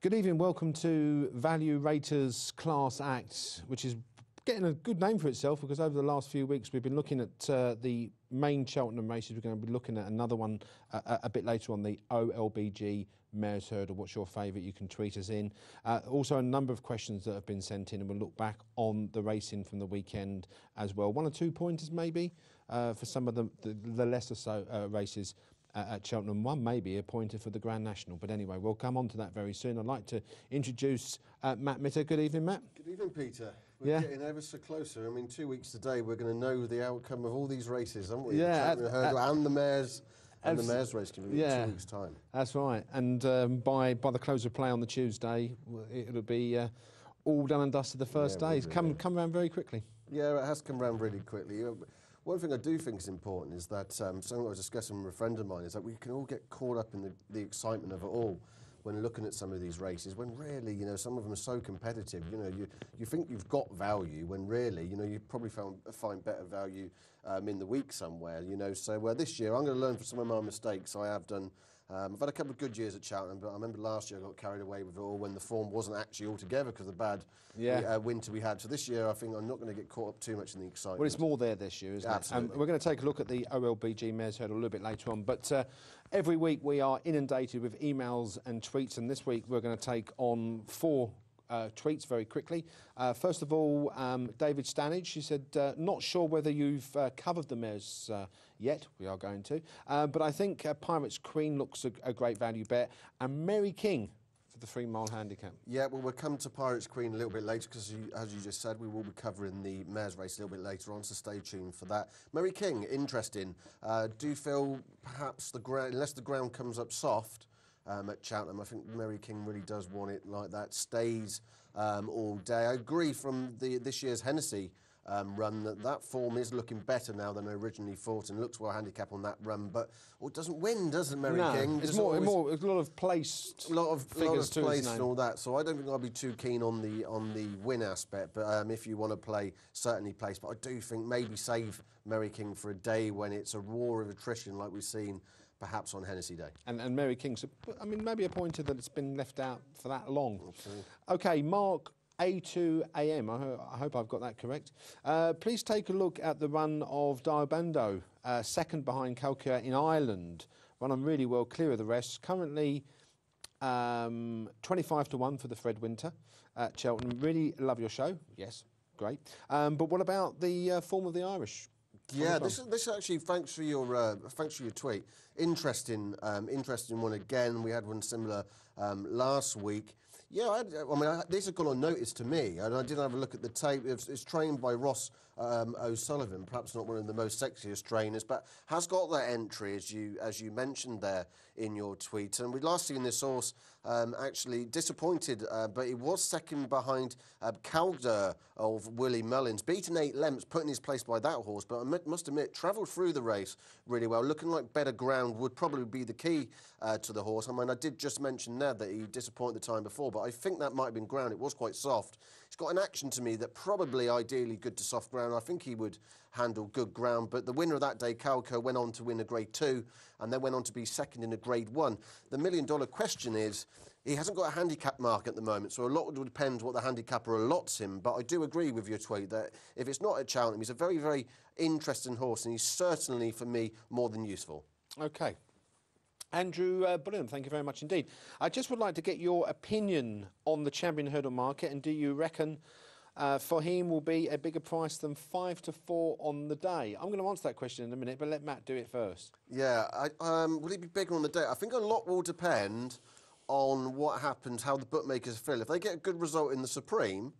Good evening, welcome to Value Raters Class Act, which is getting a good name for itself because over the last few weeks we've been looking at the main Cheltenham races. We're going to be looking at another one a bit later on, the OLBG Mares Hurdle. What's your favourite? You can tweet us in. Also a number of questions that have been sent in, and we'll look back on the racing from the weekend as well. 1 or 2 pointers maybe for some of the lesser races at Cheltenham. One maybe a pointer for the Grand National, but anyway, we'll come on to that very soon. I'd like to introduce Matt Mitter. Good evening, Matt. Good evening, Peter. We're getting ever so closer. I mean, 2 weeks today, we're going to know the outcome of all these races, aren't we? Yeah, the Hurdle and the Mares. And the Mares race can be in 2 weeks' time. That's right. And by the close of play on the Tuesday, it'll be all done and dusted the first day. It's come around very quickly. Yeah, it has come around really quickly. One thing I do think is important is that, something I was discussing with a friend of mine, is that we can all get caught up in the excitement of it all when looking at some of these races, when really, you know, some of them are so competitive. You know, you think you've got value when really, you know, you probably find better value in the week somewhere, you know. So this year I'm going to learn from some of my mistakes I have done. I've had a couple of good years at Cheltenham, but I remember last year I got carried away with it all when the form wasn't actually all together because of the bad winter we had. So this year I think I'm not going to get caught up too much in the excitement. Well, it's more there this year, isn't it? Absolutely. We're going to take a look at the OLBG Mares Hurdle a little bit later on, but every week we are inundated with emails and tweets, and this week we're going to take on 4 tweets very quickly. First of all, David Stanage, she said, not sure whether you've covered the mares yet. We are going to. But I think Pirates Queen looks a great value bet. And Mary King for the 3-mile handicap. Yeah, well, we'll come to Pirates Queen a little bit later because, as you just said, we will be covering the mares race a little bit later on, so stay tuned for that. Mary King, interesting. Do feel perhaps unless the ground comes up soft, at Cheltenham, I think Mary King really does want it like that. Stays all day. I agree from this year's Hennessy run that form is looking better now than I originally thought, and looks well handicap on that run. But it doesn't win, does it, Mary King? It's more a lot of placed, a lot of figures placed and all that. So I don't think I'll be too keen on the win aspect. But if you want to play, certainly place. But I do think maybe save Mary King for a day when it's a roar of attrition like we've seen perhaps on Hennessy Day. And Mary King's, I mean, maybe a pointer that it's been left out for that long. Absolutely. OK, Mark A2AM, I hope I've got that correct. Please take a look at the run of Diobando, second behind Calcutta in Ireland. Running really well, clear of the rest. Currently 25 to 1 for the Fred Winter at Cheltenham. Really love your show. Yes, great. But what about the form of the Irish? Yeah, this actually, thanks for your tweet. Interesting one again. We had one similar last week. Yeah, these have gone on notice to me, and I did have a look at the tape. It's trained by Ross O'Sullivan, perhaps not one of the most sexiest trainers, but has got that entry, as you mentioned there in your tweet. And we'd last seen this horse actually disappointed, but it was second behind Calder of Willie Mullins, beaten 8 lengths, put in his place by that horse. But I must admit, travelled through the race really well, looking like better ground would probably be the key to the horse. I mean, I did just mention there that he disappointed the time before, but I think that might have been ground. It was quite soft. It's got an action to me that probably ideally good to soft ground. I think he would handle good ground, but the winner of that day, Calco, went on to win a Grade 2 and then went on to be second in a Grade 1. The million-dollar question is, he hasn't got a handicap mark at the moment, so a lot would depend what the handicapper allots him. But I do agree with your tweet that if it's not at Cheltenham, he's a very, very interesting horse, and he's certainly, for me, more than useful. OK. Andrew Bullen, thank you very much indeed. I just would like to get your opinion on the champion hurdle market, and do you reckon for him will be a bigger price than 5 to 4 on the day? I'm going to answer that question in a minute, but let Matt do it first. Yeah, will it be bigger on the day? I think a lot will depend on what happens, how the bookmakers feel. If they get a good result in the Supreme,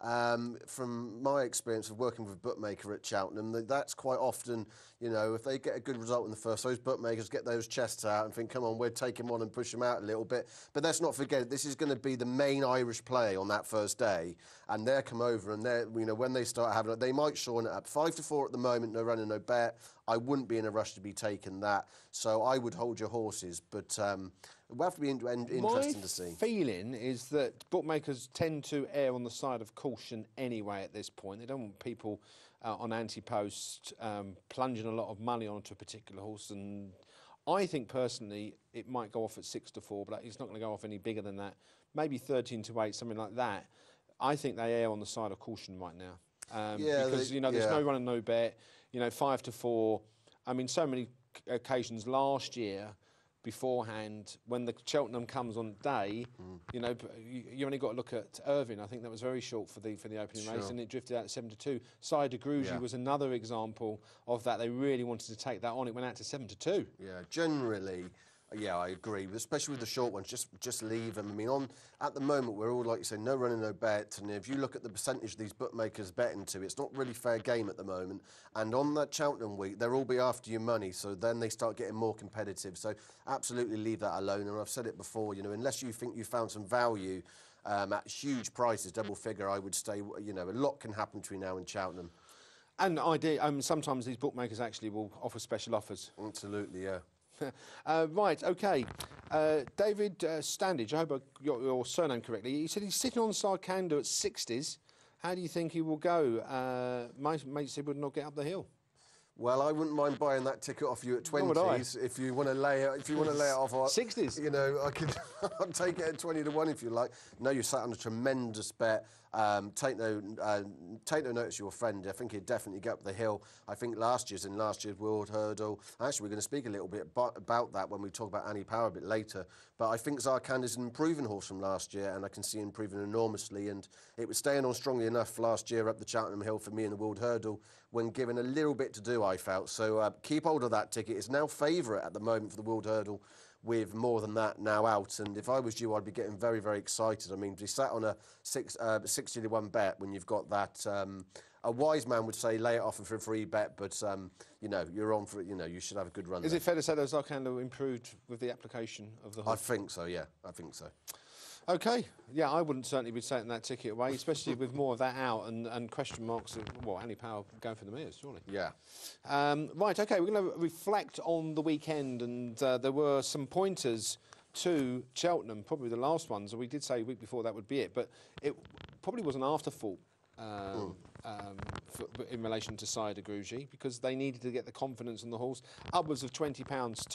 from my experience of working with a bookmaker at Cheltenham, that's quite often, you know, if they get a good result in the first, those bookmakers get those chests out and think, come on, we'll take him on and push him out a little bit. But let's not forget, this is going to be the main Irish play on that first day, and they'll come over and you know, when they start having it, they might shorten it up. 5 to 4 at the moment, no running, no bet. I wouldn't be in a rush to be taking that, so I would hold your horses, but it will have to be interesting to see. My feeling is that bookmakers tend to err on the side of caution anyway at this point. They don't want people on anti-post plunging a lot of money onto a particular horse, and I think personally it might go off at 6 to 4, but it's not going to go off any bigger than that maybe 13-8, something like that. I think they err on the side of caution right now. Yeah, because, you know, there's no run and no bet. You know, 5-4. I mean, so many occasions last year beforehand when the Cheltenham comes on day, you know, you only got to look at Irvine. I think that was very short for the opening race, and it drifted out to 7-2. Side de Grugy was another example of that. They really wanted to take that on. It went out to 7-2. Yeah, generally, yeah, I agree. Especially with the short ones, just leave them. I mean, at the moment, we're all, like you say, no running, no bet. And if you look at the percentage these bookmakers bet into, it's not really fair game at the moment. And on that Cheltenham week, they'll all be after your money. So then they start getting more competitive. So absolutely leave that alone. And I've said it before, you know, unless you think you found some value at huge prices, double figure, I would say, you know, a lot can happen between now and Cheltenham. And sometimes these bookmakers actually will offer special offers. Absolutely, yeah. Right, OK. David Standage, I hope I got your surname correctly. He said he's sitting on Sarkando at 60s. How do you think he will go? My mate said he would not get up the hill. Well, I wouldn't mind buying that ticket off you at 20s if you want to lay it. If you want to lay it off 60s, you know, I could I'll take it at 20-1 if you like. No, you sat on a tremendous bet. Take no notice of your friend. I think he'd definitely get up the hill. I think last year's World Hurdle. Actually, we're going to speak a little bit about that when we talk about Annie Power a bit later. But I think Zarkanda's an improving horse from last year, and I can see him improving enormously. And it was staying on strongly enough last year up the Cheltenham Hill for me in the World Hurdle when given a little bit to do, I felt. So keep hold of that ticket. It's now favourite at the moment for the World Hurdle, with more than that now out. And if I was you, I'd be getting very, very excited. I mean, to be sat on a 60-1 bet when you've got that, a wise man would say lay it off for a free bet, but, you know, you're on for it, you know, you should have a good run. Is it fair to say that Zarkando improved with the application of the horse? I think so, yeah, I think so. OK, yeah, I wouldn't certainly be taking that ticket away, especially with more of that out and question marks of, well, Annie Power going for the Mears, surely. Yeah. Right, OK, we're going to reflect on the weekend, and there were some pointers to Cheltenham, probably the last ones. We did say a week before that would be it, but it probably was an afterthought in relation to Sire de Grugy, because they needed to get the confidence in the horse, upwards of £20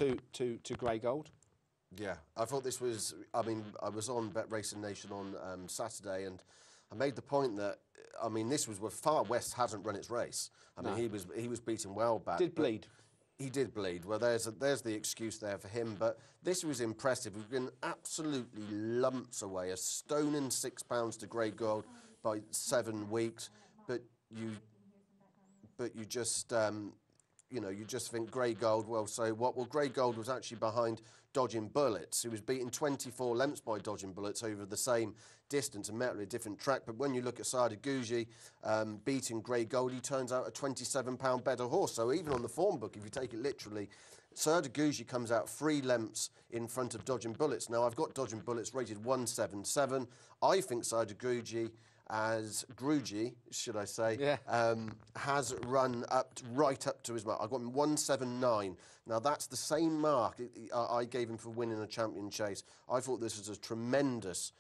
to Grey Gold. Yeah, I thought this was, I mean, I was on Bet Racing Nation on Saturday, and I made the point that, I mean, this was where Far West hasn't run its race. I mean, he was beaten well back. Did bleed. He did bleed. Well, there's the excuse there for him, but this was impressive. We've been absolutely lumps away, a stone and £6 to Grey Gold by 7 weeks, but you just, you know, you just think Grey Gold, well, so what? Well, Grey Gold was actually behind Dodging Bullets, who was beaten 24 lengths by Dodging Bullets over the same distance and met at a different track. But when you look at Sire de Grugy beating Grey Gold, he turns out a £27 better horse. So even on the form book, if you take it literally, Sire de Grugy comes out 3 lengths in front of Dodging Bullets. Now, I've got Dodging Bullets rated 177. I think Sire de Grugy, should I say, has run right up to his mark. I've got him 179. Now, that's the same mark I gave him for winning a champion chase. I thought this was a tremendous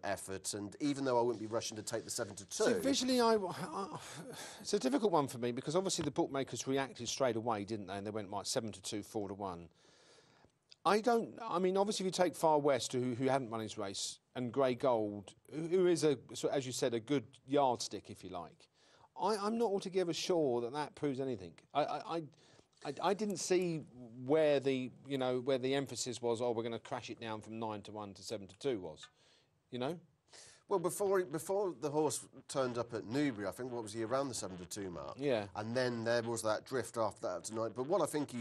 effort, and even though I wouldn't be rushing to take the 7-2... So visually, it's a difficult one for me, because obviously the bookmakers reacted straight away, didn't they? And they went, like, 7-2, 4-1. I mean, obviously, if you take Far West, who hadn't run his race, and Grey Gold, who is, as you said, a good yardstick, if you like, I'm not altogether sure that proves anything. I didn't see where the emphasis was, we're going to crash it down from 9-1 to 7-2 was, you know? Well, before the horse turned up at Newbury, I think, what was he, around the 7-2 mark? Yeah. And then there was that drift after that tonight. But what I think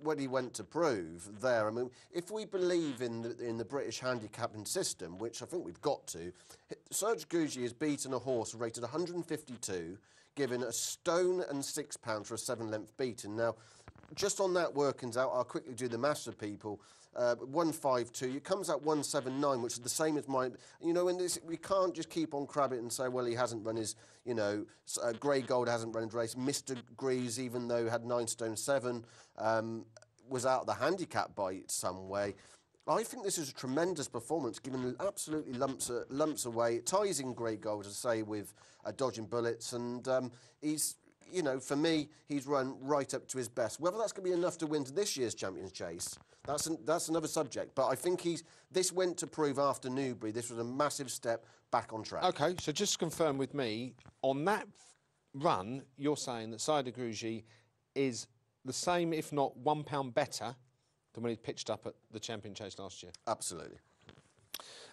what he went to prove there, I mean, if we believe in the British handicapping system, which I think we've got to, Sire de Grugy has beaten a horse rated 152, given a stone and £6 for a 7-length beaten. Now, just on that workings out, I'll quickly do the maths for people. 152, it comes out 179, which is the same as mine. You know, we can't just keep on crabbing and say, well, he hasn't run his, you know, Grey Gold hasn't run his race. Mr. Greaves, even though he had 9 stone 7, was out of the handicap by some way. I think this is a tremendous performance, given absolutely lumps away. It ties in Grey Gold, as I say, with Dodging Bullets, and he's you know, for me, he's run right up to his best. Whether that's going to be enough to win this year's Champions Chase, that's another subject. But I think this went to prove after Newbury, this was a massive step back on track. OK, so just to confirm with me, on that run, you're saying that Saida Gruji is the same, if not £1 better, than when he pitched up at the Champion Chase last year? Absolutely.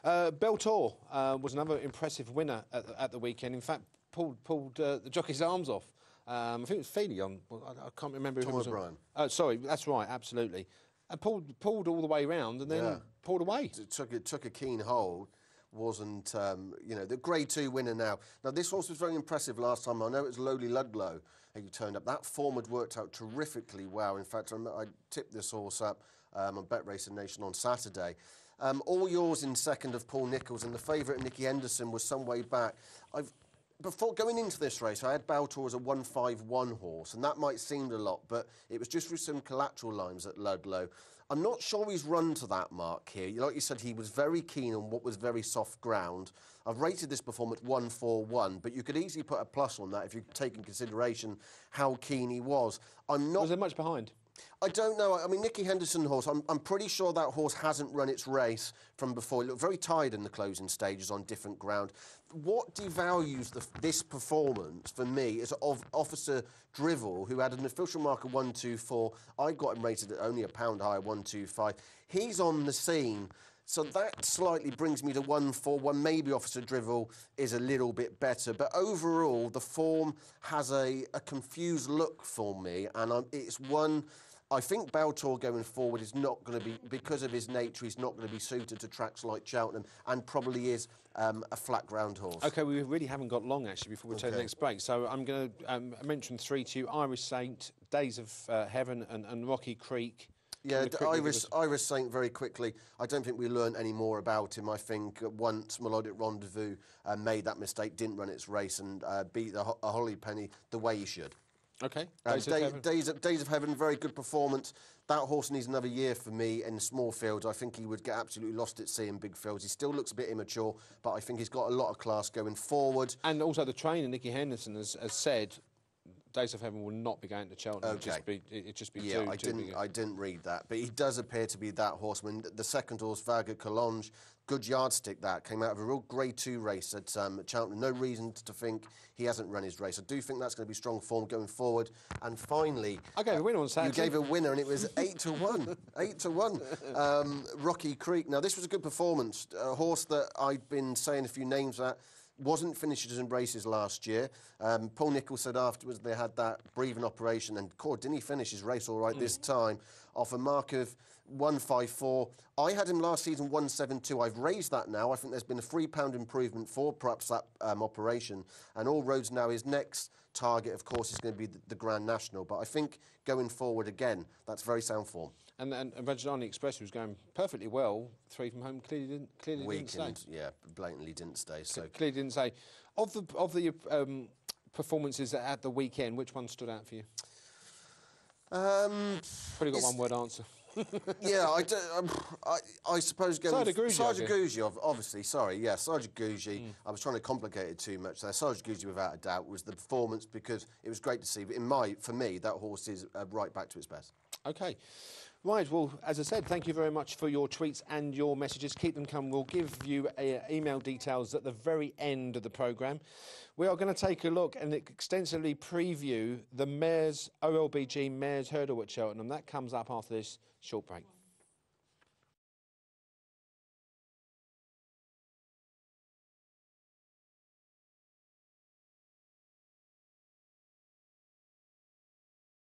Beltor was another impressive winner at the weekend. In fact, pulled the jockey's arms off. I think it was Feely on. Well, I can't remember who it was. O'Brien. Sorry, that's right, absolutely. And pulled all the way round and then pulled away. It took a keen hold. Wasn't, you know, the Grade 2 winner now. Now, this horse was very impressive last time. I know it was Lowly Ludlow who turned up. That form had worked out terrifically well. In fact, I tipped this horse up on Bet Racing Nation on Saturday. All Yours in second of Paul Nicholls, and the favourite Nicky Henderson was some way back. Before going into this race, I had Baltor as a 151 horse, and that might seem a lot, but it was just with some collateral lines at Ludlow. I'm not sure he's run to that mark here. Like you said, he was very keen on what was very soft ground. I've rated this performance 141, but you could easily put a plus on that if you take in consideration how keen he was. Was there much behind? I don't know. I mean, Nicky Henderson horse, I'm pretty sure that horse hasn't run its race from before. He looked very tired in the closing stages on different ground. What devalues this performance for me is of Officer Drivel, who had an official mark of 124. I got him rated at only £1 higher, 125. He's on the scene. So that slightly brings me to 141. Maybe Officer Drivel is a little bit better. But overall, the form has a confused look for me. And it's one... I think Baltor going forward is not going to be, because of his nature, he's not going to be suited to tracks like Cheltenham and probably is a flat ground horse. OK, we really haven't got long, actually, before we take the next break. So I'm going to mention three to you: Irish Saint, Days of Heaven and Rocky Creek. Yeah, Irish Saint, very quickly. I don't think we learned any more about him. I think once Melodic Rendezvous Mm. made that mistake, didn't run its race and beat a Holly Penny the way he should. OK. Days of Heaven, very good performance. That horse needs another year for me in small fields. I think he would get absolutely lost at sea in big fields. He still looks a bit immature, but I think he's got a lot of class going forward. And also the trainer, Nicky Henderson, has said Days of Heaven will not be going to Cheltenham. Okay. It'd just be yeah, too big. I didn't read that, but he does appear to be that horseman. The second horse, Vaga Collonge, good yardstick that came out of a real Grade 2 race at Cheltenham. No reason to think he hasn't run his race. I do think that's going to be strong form going forward. And finally, I gave a winner on Saturday. You gave a winner, and it was 8-1. 8-1. Rocky Creek. Now this was a good performance. A horse that I'd been saying a few names at. Wasn't finished in races last year. Paul Nicholls said afterwards they had that breathing operation, and didn't he finish his race all right this time off a mark of 154. I had him last season 172. I've raised that now. I think there's been a £3 improvement for perhaps that operation, and all roads now, his next target, of course, is going to be the Grand National. But I think going forward again, that's very sound form. And Rajadhani Express was going perfectly well. Three from home clearly didn't stay. Yeah, blatantly didn't stay. So clearly didn't stay. Of the performances at the weekend, which one stood out for you? Probably got one word answer. Yeah, I suppose going... Saida Gruji, obviously, sorry, yeah, Saida Gruji. I was trying to complicate it too much there. Saida Gruji, without a doubt, was the performance because it was great to see. But for me, that horse is right back to its best. OK. Right, well, as I said, thank you very much for your tweets and your messages. Keep them coming. We'll give you email details at the very end of the programme. We are going to take a look and extensively preview the Mares OLBG Mares Hurdle at Cheltenham. That comes up after this short break.